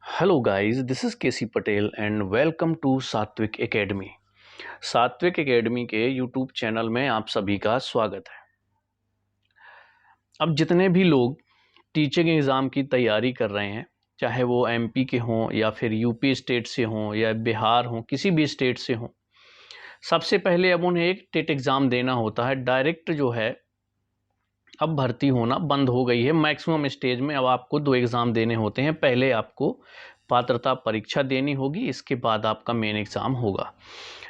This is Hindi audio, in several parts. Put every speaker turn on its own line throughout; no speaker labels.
Hello guys, this is KC Patel and welcome to सात्विक एकेडमी। सात्विक एकेडमी के यूट्यूब चैनल में आप सभी का स्वागत है। अब जितने भी लोग टीचिंग एग्ज़ाम की तैयारी कर रहे हैं, चाहे वो एमपी के हों या फिर यूपी स्टेट से हों या बिहार हों, किसी भी स्टेट से हों, सबसे पहले अब उन्हें एक टेट एग्ज़ाम देना होता है। डायरेक्ट जो है अब भर्ती होना बंद हो गई है मैक्सिमम स्टेज में। अब आपको 2 एग्ज़ाम देने होते हैं। पहले आपको पात्रता परीक्षा देनी होगी, इसके बाद आपका मेन एग्ज़ाम होगा।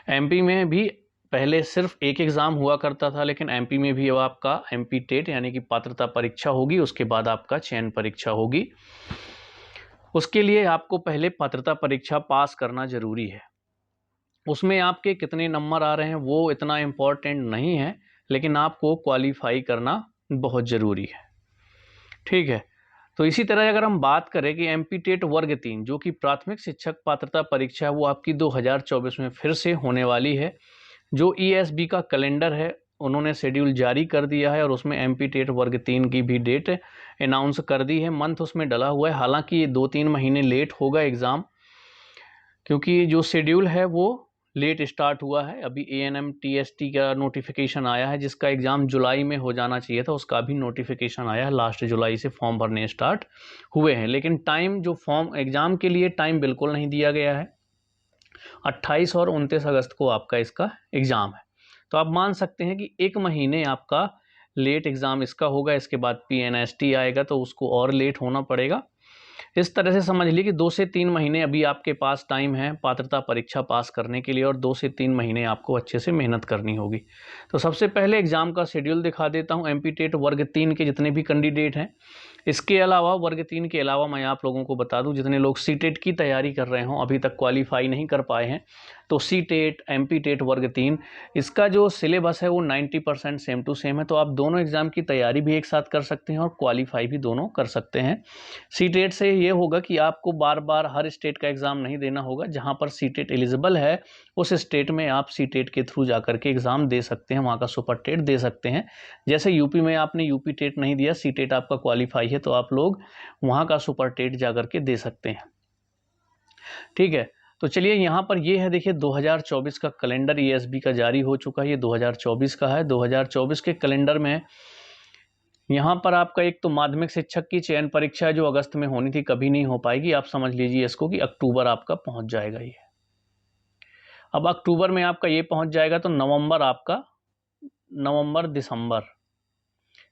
एमपी में भी पहले सिर्फ एक एग्ज़ाम हुआ करता था, लेकिन एमपी में भी अब आपका एमपी टेट यानी कि पात्रता परीक्षा होगी, उसके बाद आपका चयन परीक्षा होगी। उसके लिए आपको पहले पात्रता परीक्षा पास करना ज़रूरी है। उसमें आपके कितने नंबर आ रहे हैं वो इतना इम्पोर्टेंट नहीं है, लेकिन आपको क्वालिफाई करना बहुत ज़रूरी है। ठीक है, तो इसी तरह अगर हम बात करें कि एमपी टेट वर्ग 3 जो कि प्राथमिक शिक्षक पात्रता परीक्षा है, वो आपकी 2024 में फिर से होने वाली है। जो ईएसबी का कैलेंडर है उन्होंने शेड्यूल जारी कर दिया है और उसमें एमपी टेट वर्ग 3 की भी डेट अनाउंस कर दी है। मंथ उसमें डला हुआ है, हालांकि ये 2-3 महीने लेट होगा एग्ज़ाम, क्योंकि जो शेड्यूल है वो लेट स्टार्ट हुआ है। अभी एएनएम टीएसटी का नोटिफिकेशन आया है, जिसका एग्ज़ाम जुलाई में हो जाना चाहिए था, उसका भी नोटिफिकेशन आया है। लास्ट जुलाई से फॉर्म भरने स्टार्ट हुए हैं, लेकिन टाइम जो फॉर्म एग्ज़ाम के लिए टाइम बिल्कुल नहीं दिया गया है। 28 और 29 अगस्त को आपका इसका एग्ज़ाम है, तो आप मान सकते हैं कि 1 महीने आपका लेट एग्ज़ाम इसका होगा। इसके बाद पीएनएसटी आएगा तो उसको और लेट होना पड़ेगा। इस तरह से समझ लीजिए कि 2 से 3 महीने अभी आपके पास टाइम है पात्रता परीक्षा पास करने के लिए, और 2 से 3 महीने आपको अच्छे से मेहनत करनी होगी। तो सबसे पहले एग्ज़ाम का शेड्यूल दिखा देता हूँ एमपी टेट वर्ग 3 के जितने भी कैंडिडेट हैं। इसके अलावा वर्ग 3 के अलावा मैं आप लोगों को बता दूं, जितने लोग सीटेट की तैयारी कर रहे हों, अभी तक क्वालिफाई नहीं कर पाए हैं, तो सीटेट एमपी टेट वर्ग 3 इसका जो सिलेबस है वो 90% सेम टू सेम है। तो आप दोनों एग्ज़ाम की तैयारी भी एक साथ कर सकते हैं और क्वालिफाई भी दोनों कर सकते हैं। सीटेट से ये होगा कि आपको बार बार हर स्टेट का एग्ज़ाम नहीं देना होगा। जहाँ पर सीटेट एलिजिबल है उस स्टेट में आप सीटेट के थ्रू जा करके एग्ज़ाम दे सकते हैं, वहाँ का सुपर टेट दे सकते हैं। जैसे यूपी में आपने यूपी टेट नहीं दिया, सीटेट आपका क्वालिफाई है, तो आप लोग वहाँ का सुपर टेट जा करके दे सकते हैं। ठीक है, तो चलिए यहाँ पर ये है, देखिए 2024 का कैलेंडर ईएसबी का जारी हो चुका है। ये 2024 का है। 2024 के कैलेंडर में यहाँ पर आपका एक तो माध्यमिक शिक्षक की चयन परीक्षा जो अगस्त में होनी थी, कभी नहीं हो पाएगी। आप समझ लीजिए इसको कि अक्टूबर आपका पहुँच जाएगा ये। अब अक्टूबर में आपका ये पहुँच जाएगा तो नवंबर आपका, नवंबर दिसंबर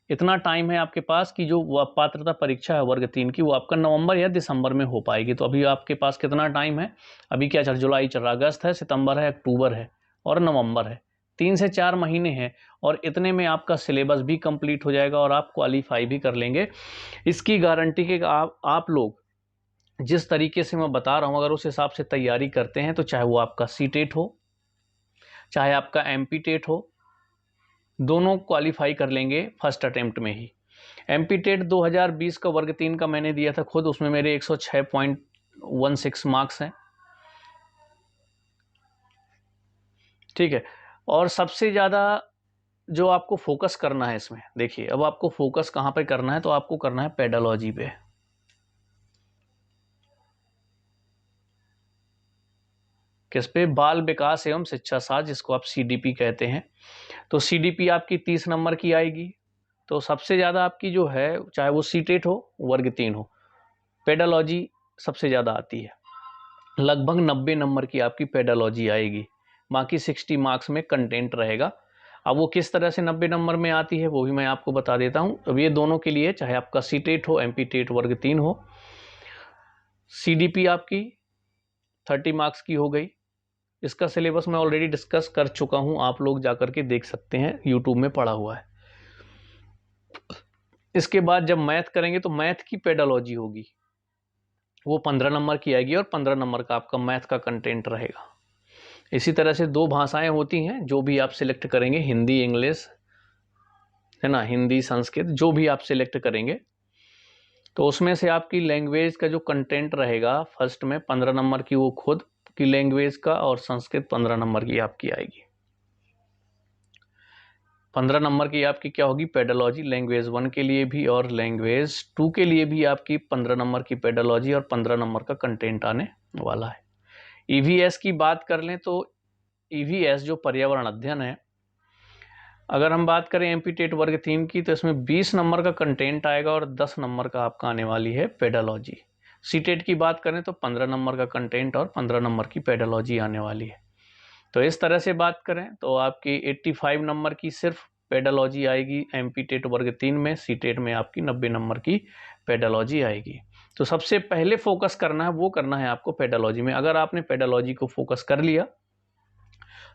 इतना टाइम है आपके पास कि जो पात्रता परीक्षा है वर्ग 3 की वो आपका नवंबर या दिसंबर में हो पाएगी। तो अभी आपके पास कितना टाइम है? अभी क्या चल, जुलाई चल रहा, अगस्त है, सितंबर है, अक्टूबर है और नवंबर है। 3 से 4 महीने हैं और इतने में आपका सिलेबस भी कंप्लीट हो जाएगा और आप क्वालिफाई भी कर लेंगे। इसकी गारंटी कि आप लोग जिस तरीके से मैं बता रहा हूँ, अगर उस हिसाब से तैयारी करते हैं, तो चाहे वो आपका सीटेट हो, चाहे आपका एमपी टेट हो, दोनों क्वालिफाई कर लेंगे फर्स्ट अटेम्प्ट में ही। एमपी टेट 2020 का वर्ग 3 का मैंने दिया था खुद, उसमें मेरे 106.16 मार्क्स हैं। ठीक है, और सबसे ज़्यादा जो आपको फोकस करना है इसमें, देखिए अब आपको फोकस कहाँ पे करना है, तो आपको करना है पेडोलॉजी पे। किस पे? बाल विकास एवं शिक्षा शास्त्र, जिसको आप सीडीपी कहते हैं। तो सीडीपी आपकी 30 नंबर की आएगी। तो सबसे ज़्यादा आपकी जो है, चाहे वो सीटेट हो वर्ग 3 हो, पेडोलॉजी सबसे ज़्यादा आती है। लगभग 90 नंबर की आपकी पेडोलॉजी आएगी, बाकी 60 मार्क्स में कंटेंट रहेगा। अब वो किस तरह से 90 नंबर में आती है वो भी मैं आपको बता देता हूँ। अब ये दोनों के लिए, चाहे आपका सीटेट हो, एमपी टेट वर्ग 3 हो, सीडीपी आपकी 30 मार्क्स की हो गई। इसका सिलेबस मैं ऑलरेडी डिस्कस कर चुका हूँ, आप लोग जाकर के देख सकते हैं, यूट्यूब में पड़ा हुआ है। इसके बाद जब मैथ करेंगे तो मैथ की पेडोलॉजी होगी, वो 15 नंबर की आएगी और 15 नंबर का आपका मैथ का कंटेंट रहेगा। इसी तरह से 2 भाषाएं होती हैं जो भी आप सिलेक्ट करेंगे, हिंदी इंग्लिश, है ना, हिंदी संस्कृत, जो भी आप सिलेक्ट करेंगे, तो उसमें से आपकी लैंग्वेज का जो कंटेंट रहेगा फर्स्ट में 15 नंबर की, वो खुद की लैंग्वेज का, और संस्कृत 15 नंबर की आपकी आएगी। 15 नंबर की आपकी क्या होगी पेडोलॉजी, लैंग्वेज 1 के लिए भी और लैंग्वेज 2 के लिए भी आपकी 15 नंबर की पेडोलॉजी और 15 नंबर का कंटेंट आने वाला है। ईवीएस की बात कर लें तो ईवीएस जो पर्यावरण अध्ययन है, अगर हम बात करें एमपी टेट वर्ग 3 की तो इसमें 20 नंबर का कंटेंट आएगा और 10 नंबर का आपका आने वाली है पेडोलॉजी। सीटेट की बात करें तो 15 नंबर का कंटेंट और 15 नंबर की पेडोलॉजी आने वाली है। तो इस तरह से बात करें तो आपकी 85 नंबर की सिर्फ पेडोलॉजी आएगी एमपी टेट वर्ग 3 में, सीटेट में आपकी 90 नंबर की पेडोलॉजी आएगी। तो सबसे पहले फोकस करना है वो करना है आपको पेडोलॉजी में। अगर आपने पेडोलॉजी को फोकस कर लिया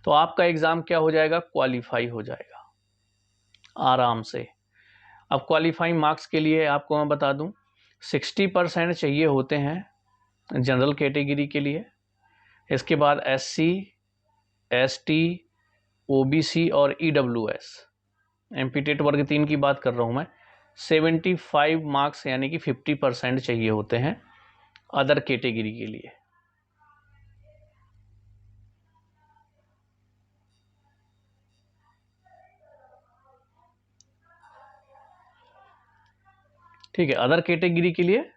तो आपका एग्जाम क्या हो जाएगा, क्वालिफाई हो जाएगा आराम से। अब क्वालिफाइंग मार्क्स के लिए आपको मैं बता दूं 60% चाहिए होते हैं जनरल कैटेगरी के लिए। इसके बाद एससी, एसटी, ओबीसी और ईडब्ल्यूएस, एमपी टेट वर्ग 3 की बात कर रहा हूं मैं, 75 मार्क्स यानी कि 50% चाहिए होते हैं अदर कैटेगरी के लिए। ठीक है, अदर कैटेगरी के लिए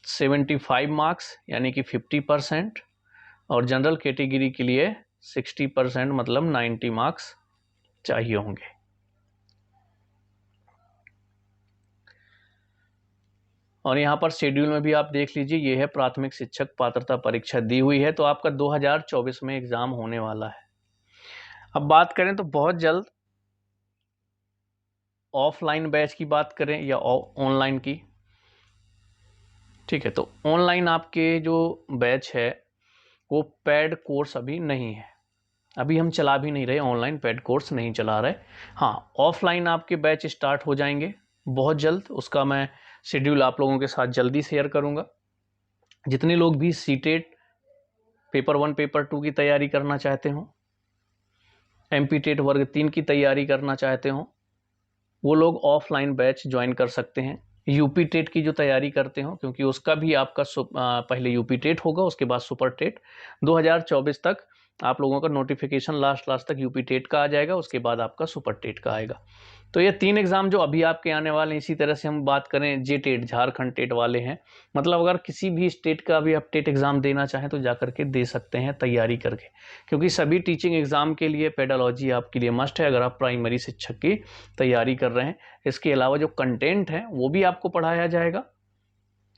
75 मार्क्स यानी कि 50% और जनरल कैटेगरी के लिए 60% मतलब 90 मार्क्स चाहिए होंगे। और यहाँ पर शेड्यूल में भी आप देख लीजिए, ये है प्राथमिक शिक्षक पात्रता परीक्षा दी हुई है, तो आपका 2024 में एग्जाम होने वाला है। अब बात करें तो बहुत जल्द ऑफलाइन बैच की बात करें या ऑनलाइन की, ठीक है, तो ऑनलाइन आपके जो बैच है वो पेड कोर्स अभी नहीं है, अभी हम चला भी नहीं रहे, ऑनलाइन पेड कोर्स नहीं चला रहे। हाँ, ऑफलाइन आपके बैच स्टार्ट हो जाएंगे बहुत जल्द, उसका मैं शेड्यूल आप लोगों के साथ जल्दी शेयर करूंगा। जितने लोग भी सीटेट पेपर 1 पेपर 2 की तैयारी करना चाहते हो, एमपी टेट वर्ग 3 की तैयारी करना चाहते हो, वो लोग ऑफलाइन बैच ज्वाइन कर सकते हैं। यूपी टेट की जो तैयारी करते हो, क्योंकि उसका भी आपका पहले यूपी टेट होगा, उसके बाद सुपर टेट। 2024 तक आप लोगों का नोटिफिकेशन लास्ट तक यूपी टेट का आ जाएगा, उसके बाद आपका सुपर टेट का आएगा। तो ये 3 एग्जाम जो अभी आपके आने वाले हैं। इसी तरह से हम बात करें जे टेट, झारखंड टेट वाले हैं, मतलब अगर किसी भी स्टेट का भी आप टेट एग्जाम देना चाहें तो जा करके दे सकते हैं तैयारी करके, क्योंकि सभी टीचिंग एग्जाम के लिए पेडोलॉजी आपके लिए मस्ट है अगर आप प्राइमरी शिक्षक की तैयारी कर रहे हैं। इसके अलावा जो कंटेंट है वो भी आपको पढ़ाया जाएगा।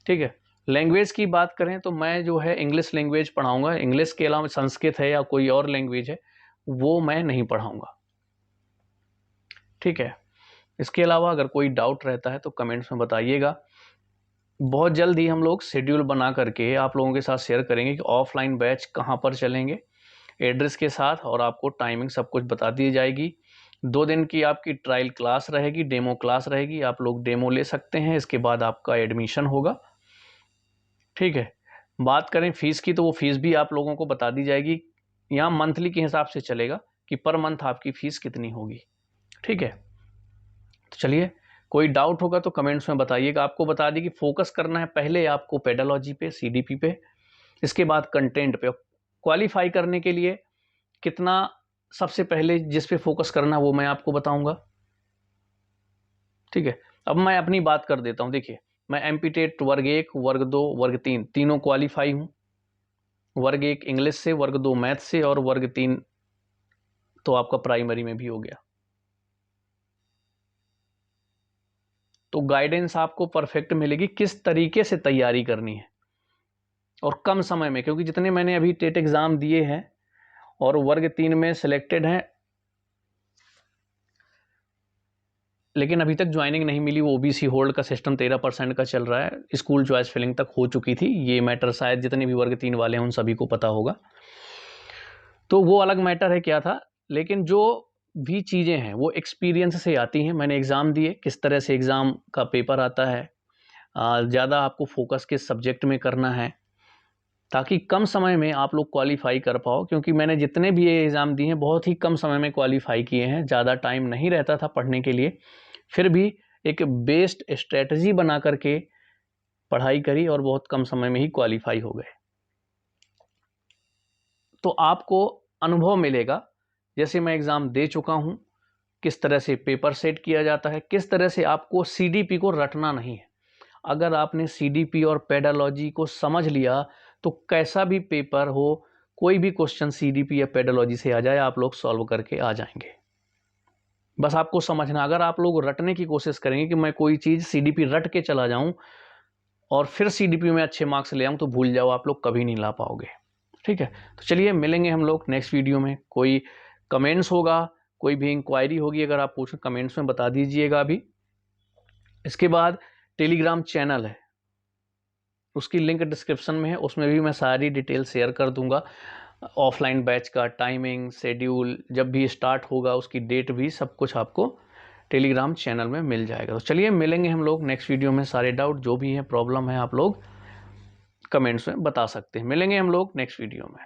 ठीक है, लैंग्वेज की बात करें तो मैं जो है इंग्लिश लैंग्वेज पढ़ाऊंगा, इंग्लिश के अलावा संस्कृत है या कोई और लैंग्वेज है वो मैं नहीं पढ़ाऊंगा। ठीक है, इसके अलावा अगर कोई डाउट रहता है तो कमेंट्स में बताइएगा। बहुत जल्द ही हम लोग शेड्यूल बना करके आप लोगों के साथ शेयर करेंगे कि ऑफलाइन बैच कहाँ पर चलेंगे, एड्रेस के साथ, और आपको टाइमिंग सब कुछ बता दी जाएगी। 2 दिन की आपकी ट्रायल क्लास रहेगी, डेमो क्लास रहेगी, आप लोग डेमो ले सकते हैं, इसके बाद आपका एडमिशन होगा। ठीक है, बात करें फीस की तो वो फीस भी आप लोगों को बता दी जाएगी। यहाँ मंथली के हिसाब से चलेगा कि पर मंथ आपकी फीस कितनी होगी। ठीक है, तो चलिए, कोई डाउट होगा तो कमेंट्स में बताइएगा। आपको बता दी कि फोकस करना है पहले आपको पेडोलॉजी पे, सीडीपी पे, इसके बाद कंटेंट पे। क्वालिफाई करने के लिए कितना सबसे पहले जिस पे फोकस करना वो मैं आपको बताऊंगा। ठीक है, अब मैं अपनी बात कर देता हूं। देखिए, मैं एमपी टेट वर्ग 1, वर्ग 2, वर्ग 3 तीनों क्वालिफाई हूं। वर्ग 1 इंग्लिश से, वर्ग 2 मैथ से और वर्ग 3 तो आपका प्राइमरी में भी हो गया। तो गाइडेंस आपको परफेक्ट मिलेगी किस तरीके से तैयारी करनी है और कम समय में, क्योंकि जितने मैंने अभी टेट एग्जाम दिए हैं और वर्ग 3 में सिलेक्टेड हैं, लेकिन अभी तक ज्वाइनिंग नहीं मिली। वो ओबीसी होल्ड का सिस्टम 13% का चल रहा है, स्कूल चॉइस फिलिंग तक हो चुकी थी। ये मैटर शायद जितने भी वर्ग 3 वाले हैं उन सभी को पता होगा, तो वो अलग मैटर है क्या था। लेकिन जो भी चीज़ें हैं वो एक्सपीरियंस से आती हैं। मैंने एग्ज़ाम दिए, किस तरह से एग्ज़ाम का पेपर आता है, ज़्यादा आपको फोकस किस सब्जेक्ट में करना है ताकि कम समय में आप लोग क्वालिफाई कर पाओ। क्योंकि मैंने जितने भी ये एग्ज़ाम दिए हैं बहुत ही कम समय में क्वालिफाई किए हैं, ज़्यादा टाइम नहीं रहता था पढ़ने के लिए, फिर भी एक बेस्ड स्ट्रेटजी बना करके पढ़ाई करी और बहुत कम समय में ही क्वालिफाई हो गए। तो आपको अनुभव मिलेगा। जैसे मैं एग्ज़ाम दे चुका हूँ, किस तरह से पेपर सेट किया जाता है, किस तरह से आपको सीडीपी को रटना नहीं है। अगर आपने सीडीपी और पेडालॉजी को समझ लिया तो कैसा भी पेपर हो, कोई भी क्वेश्चन सीडीपी या पेडालॉजी से आ जाए, आप लोग सॉल्व करके आ जाएंगे। बस आपको समझना, अगर आप लोग रटने की कोशिश करेंगे कि मैं कोई चीज़ सीडीपी रट के चला जाऊं और फिर सीडीपी में अच्छे मार्क्स ले आऊं, तो भूल जाओ, आप लोग कभी नहीं ला पाओगे। ठीक है, तो चलिए मिलेंगे हम लोग नेक्स्ट वीडियो में। कोई कमेंट्स होगा, कोई भी इंक्वायरी होगी, अगर आप पूछें कमेंट्स में बता दीजिएगा अभी। इसके बाद टेलीग्राम चैनल है, उसकी लिंक डिस्क्रिप्शन में है, उसमें भी मैं सारी डिटेल शेयर कर दूंगा। ऑफलाइन बैच का टाइमिंग, शेड्यूल, जब भी स्टार्ट होगा उसकी डेट भी, सब कुछ आपको टेलीग्राम चैनल में मिल जाएगा। तो चलिए मिलेंगे हम लोग नेक्स्ट वीडियो में। सारे डाउट जो भी हैं, प्रॉब्लम है, आप लोग कमेंट्स में बता सकते हैं। मिलेंगे हम लोग नेक्स्ट वीडियो में।